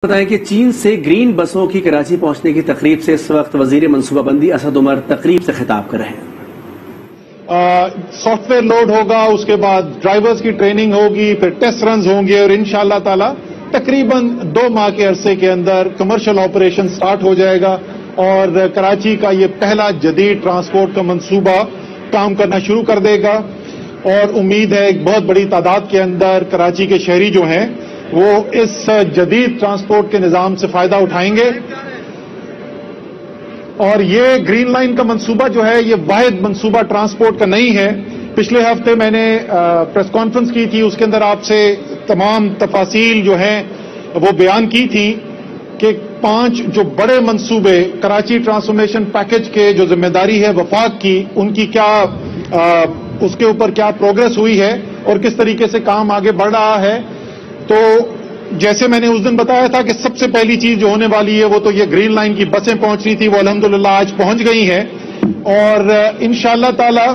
بتائیں کہ چین سے گرین بسوں کی کراچی پہنچنے کی تقریب سے اس وقت وزیر منصوبہ بندی اسد عمر تقریب سے خطاب کر رہے ہیں۔ سافٹ ویئر لوڈ ہوگا، اس کے بعد ڈرائیورز کی ٹریننگ ہوگی، پھر ٹیسٹ رنز ہوں گے اور انشاءاللہ تعالی تقریباً 2 ماہ کے عرصے کے اندر کمرشل آپریشن سٹارٹ ہو جائے گا اور کراچی کا یہ پہلا جدید ٹرانسپورٹ کا منصوبہ کام کرنا شروع کر دے گا اور امید ہے ایک بہت بڑی تعداد کے اندر کراچی کے شہری جو ہیں وہ اس جدید ٹرانسپورٹ کے نظام سے فائدہ اٹھائیں گے۔ اور یہ گرین لائن کا منصوبہ جو ہے یہ واحد منصوبہ ٹرانسپورٹ کا نہیں ہے۔ پچھلے ہفتے میں نے پریس کانفرنس کی تھی، اس کے اندر آپ سے تمام تفاصیل جو ہیں وہ بیان کی تھی کہ 5 جو بڑے منصوبے کراچی ٹرانسفارمیشن پیکج کے جو ذمہ داری ہے وفاق کی، ان کی کیا اس کے اوپر کیا پروگرس ہوئی ہے اور کس طریقے سے کام آگے بڑھ رہا ہے۔ تو جیسے میں نے اس دن بتایا تھا کہ سب سے پہلی چیز جو ہونے والی ہے وہ تو یہ گرین لائن کی بسیں پہنچنی تھی، وہ الحمدللہ آج پہنچ گئی ہیں اور انشاءاللہ تعالی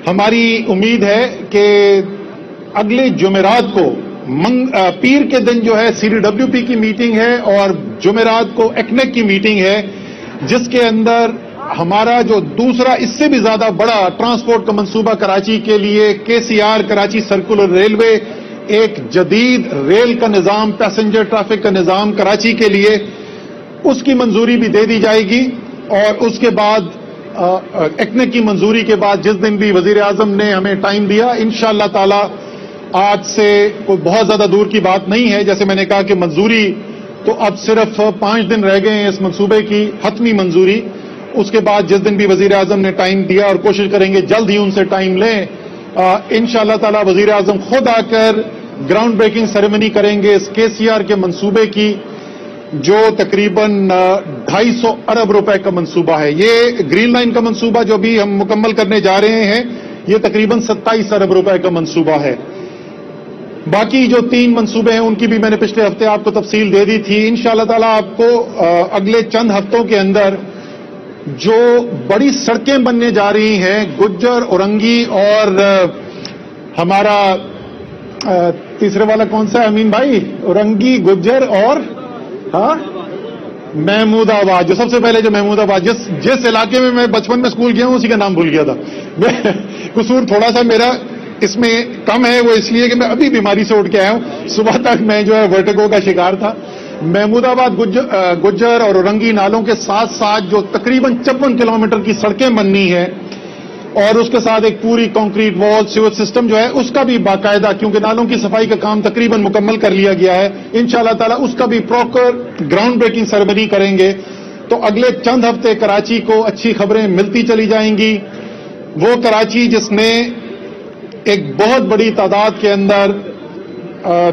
ہماری امید ہے کہ اگلے جمعرات کو پیر کے دن جو ہے CDWP کی میٹنگ ہے اور جمعرات کو ایکنیک کی میٹنگ ہے، جس کے اندر ہمارا جو دوسرا اس سے بھی زیادہ بڑا ٹرانسپورٹ کا منصوبہ کراچی کے لیے KCR کراچی سرکولر ریلوے، ایک جدید ریل کا نظام، پیسنجر ٹریفک کا نظام کراچی کے لیے، اس کی منظوری بھی دے دی جائے گی اور اس کے بعد ایکنیک کی منظوری کے بعد جس دن بھی وزیر اعظم نے ہمیں ٹائم دیا انشاءاللہ تعالی، آج سے کوئی بہت زیادہ دور کی بات نہیں ہے، جیسے میں نے کہا کہ منظوری تو اب صرف 5 دن رہ گئے ہیں اس منصوبے کی حتمی منظوری، اس کے بعد جس دن بھی وزیر اعظم نے ٹائم دیا اور کوشش کریں گے جلد ہی ان سے ٹائم لیں، انشاءاللہ تعالی وزیر اعظم خود آ کر گراؤنڈ بریکنگ سیریمنی کریں گے اس KCR کے منصوبے کی، جو تقریباً 250 ارب روپے کا منصوبہ ہے۔ یہ گرین لائن کا منصوبہ جو بھی ہم مکمل کرنے جا رہے ہیں یہ تقریباً 27 ارب روپے کا منصوبہ ہے۔ باقی جو 3 منصوبے ہیں ان کی بھی میں نے پچھلے ہفتے آپ کو تفصیل دے دی تھی۔ انشاءاللہ تعالی آپ کو اگلے چند ہفتوں کے اندر جو بڑی سڑکیں بننے جا رہی ہیں گجر، اورنگی اور ہمارا تیسرے والا کون سا ہے امین بھائی؟ اورنگی، گجر اور محمود آباد، جو سب سے پہلے جو محمود آباد جس علاقے میں میں بچپن میں اسکول گیا ہوں اسی کا نام بھول گیا تھا، قصور تھوڑا سا میرا اس میں کم ہے، وہ اس لیے کہ میں ابھی بیماری سے اٹھ کے آیا ہوں، صبح تک میں جو ہے ورٹیگو کا شکار تھا۔ محمود آباد، گجر اور اورنگی نالوں کے ساتھ ساتھ جو تقریباً 54 کلومیٹر کی سڑکیں بننی ہے اور اس کے ساتھ ایک پوری کنکریٹ وال سیور سسٹم جو ہے اس کا بھی باقاعدہ، کیونکہ نالوں کی صفائی کا کام تقریباً مکمل کر لیا گیا ہے، انشاءاللہ تعالی اس کا بھی پراپر گراؤنڈ بریکنگ سیریمنی کریں گے۔ تو اگلے چند ہفتے کراچی کو اچھی خبریں ملتی چلی جائیں گی۔ وہ کراچی جس نے ایک بہت بڑی تعداد کے اندر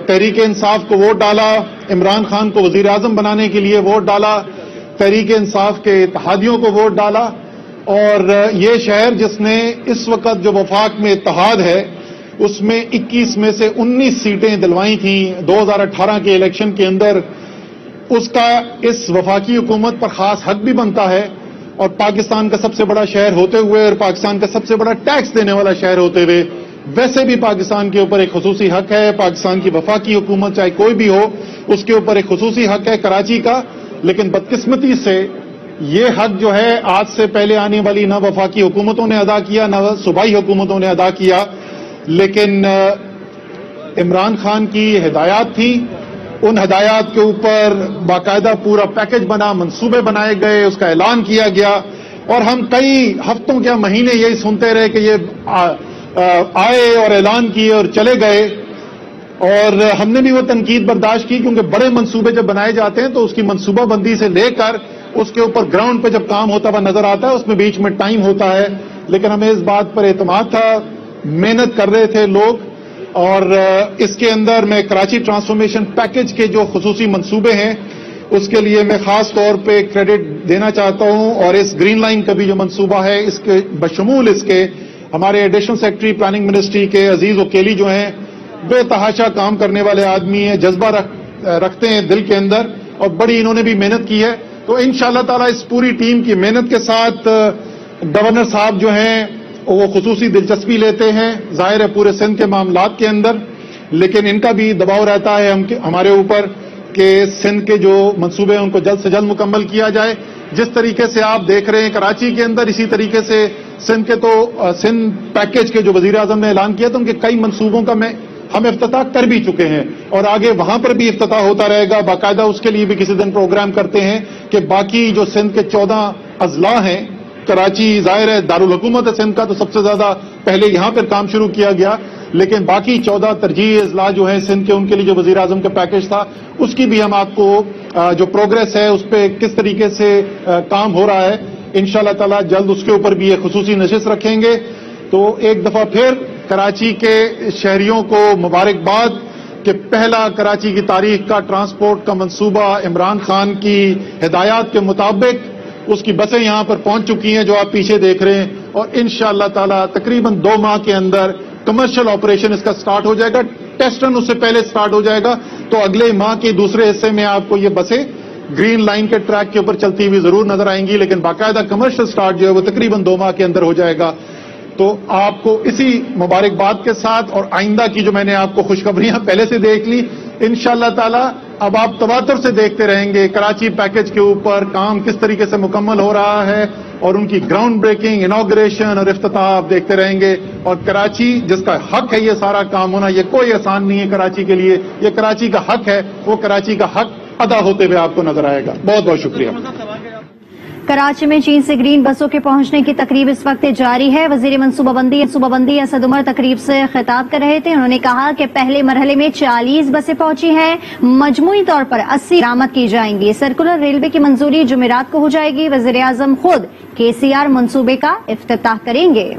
تحریک انصاف کو ووٹ ڈالا، عمران خان کو وزیر اعظم بنانے کے لیے ووٹ ڈالا، تحریک انصاف کے اتحادیوں کو ووٹ ڈالا، اور یہ شہر جس نے اس وقت جو وفاق میں اتحاد ہے اس میں 21 میں سے 19 سیٹیں دلوائی تھیں 2018 کے الیکشن کے اندر، اس کا اس وفاقی حکومت پر خاص حق بھی بنتا ہے، اور پاکستان کا سب سے بڑا شہر ہوتے ہوئے اور پاکستان کا سب سے بڑا ٹیکس دینے والا شہر ہوتے ہوئے ویسے بھی پاکستان کے اوپر ایک خصوصی حق ہے، پاکستان کی وفاقی حکومت چاہے کوئی بھی ہو اس کے اوپر ایک خصوصی حق ہے کراچی کا، لیکن بدقسمتی سے یہ حق جو ہے آج سے پہلے آنے والی نہ وفاقی حکومتوں نے ادا کیا نہ صوبائی حکومتوں نے ادا کیا، لیکن عمران خان کی ہدایات تھیں، ان ہدایات کے اوپر باقاعدہ پورا پیکج بنا، منصوبے بنائے گئے، اس کا اعلان کیا گیا اور ہم کئی ہفتوں یا مہینے یہی سنتے رہے کہ یہ آئے اور اعلان کیے اور چلے گئے، اور ہم نے بھی وہ تنقید برداشت کی، کیونکہ بڑے منصوبے جب بنائے جاتے ہیں تو اس کی منصوبہ بندی سے لے کر اس کے اوپر گراؤنڈ پہ جب کام ہوتا ہوا نظر آتا ہے اس میں بیچ میں ٹائم ہوتا ہے، لیکن ہمیں اس بات پر اعتماد تھا، محنت کر رہے تھے لوگ، اور اس کے اندر میں کراچی ٹرانسفارمیشن پیکج کے جو خصوصی منصوبے ہیں اس کے لیے میں خاص طور پہ کریڈٹ دینا چاہتا ہوں، اور اس گرین لائن کا بھی جو منصوبہ ہے اس کے بشمول اس کے ہمارے ایڈیشنل سیکرٹری پلاننگ منسٹری کے عزیز وکیلی جو ہیں بے تحاشا کام کرنے والے آدمی ہیں، جذبہ رکھتے ہیں دل کے اندر، اور بڑی انہوں نے بھی محنت کی ہے۔ تو انشاءاللہ تعالی اس پوری ٹیم کی محنت کے ساتھ گورنر صاحب جو ہیں وہ خصوصی دلچسپی لیتے ہیں ظاہر ہے پورے سندھ کے معاملات کے اندر، لیکن ان کا بھی دباؤ رہتا ہے ہمارے اوپر کہ سندھ کے جو منصوبے ہیں ان کو جلد سے جلد مکمل کیا جائے. جس طریقے سے آپ دیکھ رہے ہیں کراچی کے اندر، اسی طریقے سے سندھ پیکیج کے جو وزیر اعظم نے اعلان کیا تھا ان کے کئی منصوبوں کا ہم افتتاح کر بھی چکے ہیں، اور آگے وہاں پر بھی افتتاح ہوتا رہے گا. باقاعدہ اس کے لیے بھی کسی دن پروگرام کرتے ہیں کہ باقی جو سندھ کے 14 اضلاع ہیں، کراچی ظاہر ہے دارالحکومت ہے سندھ کا، تو سب سے زیادہ پہلے یہاں پر کام شروع کیا گیا، لیکن باقی 14 ترجیحی اضلاع جو ہیں سندھ کے، ان کے لیے جو وزیر اعظم کا پیکیج تھا اس کی بھی ہم آپ کو جو پروگریس ہے اس پہ کس طریقے سے کام ہو رہا ہے انشاءاللہ تعالی جلد اس کے اوپر بھی ایک خصوصی نشست رکھیں گے. تو ایک دفعہ پھر کراچی کے شہریوں کو مبارکباد کہ پہلا کراچی کی تاریخ کا ٹرانسپورٹ کا منصوبہ عمران خان کی ہدایات کے مطابق اس کی بسیں یہاں پر پہنچ چکی ہیں جو آپ پیچھے دیکھ رہے ہیں، اور انشاءاللہ تعالی تقریباً 2 ماہ کے اندر کمرشل آپریشن اس کا سٹارٹ ہو جائے گا. ٹیسٹ رن اس سے پہلے سٹارٹ ہو جائے گا، تو اگلے ماہ کے دوسرے حصے میں آپ کو یہ بسیں گرین لائن کے ٹریک کے اوپر چلتی ہوئی ضرور نظر آئیں گی، لیکن باقاعدہ کمرشل سٹارٹ جو ہے وہ تقریباً 2 ماہ کے اندر ہو جائے گا. تو آپ کو اسی مبارکباد کے ساتھ اور آئندہ کی جو میں نے آپ کو خوشخبریاں پہلے سے دیکھ لی، انشاءاللہ تعالی اب آپ تواتر سے دیکھتے رہیں گے کراچی پیکیج کے اوپر کام کس طریقے سے مکمل ہو رہا ہے، اور ان کی گراؤنڈ بریکنگ، انوگریشن اور افتتاح آپ دیکھتے رہیں گے. اور کراچی جس کا حق ہے یہ سارا کام ہونا، یہ کوئی آسان نہیں ہے کراچی کے لیے، یہ کراچی کا حق ہے، وہ کراچی کا حق ادا ہوتے ہوئے آپ کو نظر آئے گا. بہت بہت شکریہ. کراچی میں چین سے گرین بسوں کے پہنچنے کی تقریب اس وقت جاری ہے. وزیر منصوبہ بندی اسد عمر تقریب سے خطاب کر رہے تھے. انہوں نے کہا کہ پہلے مرحلے میں 40 بسیں پہنچی ہیں، مجموعی طور پر 80 برآمد کی جائیں گی. سرکولر ریلوے کی منظوری جمعرات کو ہو جائے گی. وزیر اعظم خود KCR منصوبے کا افتتاح کریں گے.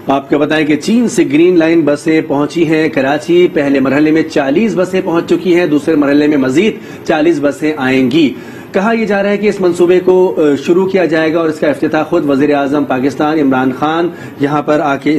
آپ کو بتائیں کہ چین سے گرین لائن بسیں پہنچی ہیں کراچی. پہلے مرحلے میں 40 بسیں پہنچ چکی ہیں، دوسرے مرحلے میں مزید 40 بسیں آئیں گی. کہا یہ جا رہا ہے کہ اس منصوبے کو شروع کیا جائے گا اور اس کا افتتاح خود وزیر اعظم پاکستان عمران خان یہاں پر آ کے